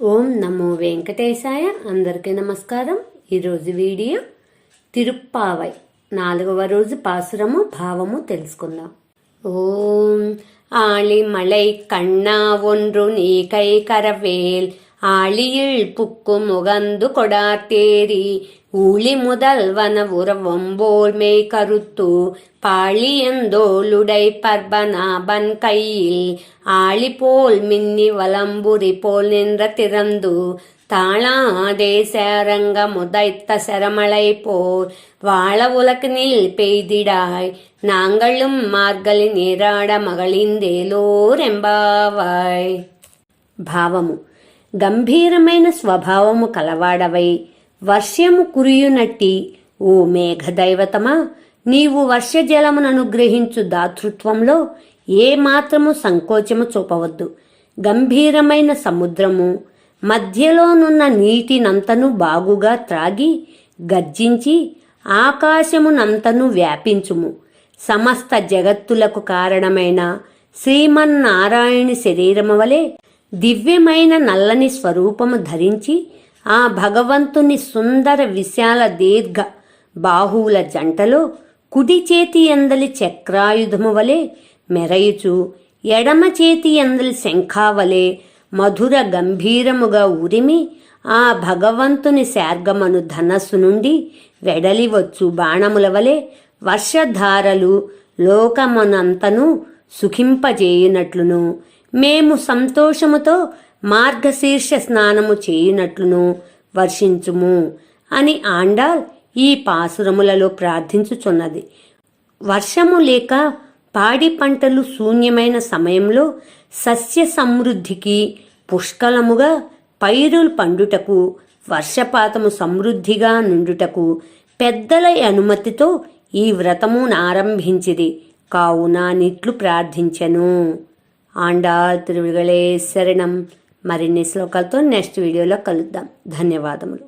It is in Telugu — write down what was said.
ఓం నమో వెంకటేశాయ. అందరికీ నమస్కారం. ఈరోజు వీడియో తిరుప్పావై 4వ రోజు పాసురము భావము తెలుసుకుందాం. ఓం ఆళిమళై కண்ணా ఒன்று நீ கை கரவேல் ஆழியில் புக்கு முகந்து கொடாத்தேரி ஊழி முதல்வன உறவம்போல் மெய் கருத்து பாழியந்தோளுடை பர்பநாபன் கையில் ஆழி போல் மின்னி வலம்புரி போல் நின்ற திறந்து தாளாதே சேரங்க முதைத்த செரமலை போல் வாழ உலகினில் பெய்திடாய் நாங்களும் మార్గలి నీరాడ మగళిందేలోరెంబావాయ్. భావము: గంభీరమైన స్వభావము కలవాడవై వర్షము కురియునట్టి ఓ మేఘదైవతమా, నీవు వర్షజలమును అనుగ్రహించు దాతృత్వంలో ఏ మాత్రము సంకోచము చూపవద్దు. గంభీరమైన సముద్రము మధ్యలోనున్న నీటినంతను బాగుగా త్రాగి గర్జించి ఆకాశమునంతను వ్యాపించుము. సమస్త జగత్తులకు కారణమైన శ్రీమన్నారాయణి శరీరము వలె దివ్యమైన నల్లని స్వరూపము ధరించి ఆ భగవంతుని సుందర విశాల దీర్ఘ బాహువుల జంటలో కుడి చేతి ఎందలి చక్రాయుధము వలె మెరయుచు ఎడమ చేతి ఎందలి శంఖావలే మధుర గంభీరముగా ఉరిమి ఆ భగవంతుని శార్గమను ధనస్సు నుండి వెడలివచ్చు బాణముల వలె వర్షధారలు లోకమునంతను సుఖింపజేయునట్లును మేము సంతోషముతో మార్గశీర్ష స్నానము చేయునట్లును వర్షించుము అని ఆండాల్ ఈ పాసురములలో ప్రార్థించుచున్నది. వర్షము లేక పాడి పంటలు శూన్యమైన సమయంలో సస్య సమృద్ధికి పుష్కలముగా పైరులు పండుటకు వర్షపాతము సమృద్ధిగా నుండుటకు పెద్దల అనుమతితో ఈ వ్రతమును ఆరంభించిది. కావున నిట్లు ప్రార్థించెను. ఆండాల్ తిరువిగళే శరణం. మరిన్ని శ్లోకాలతో నెక్స్ట్ వీడియోలో కలుద్దాం. ధన్యవాదములు.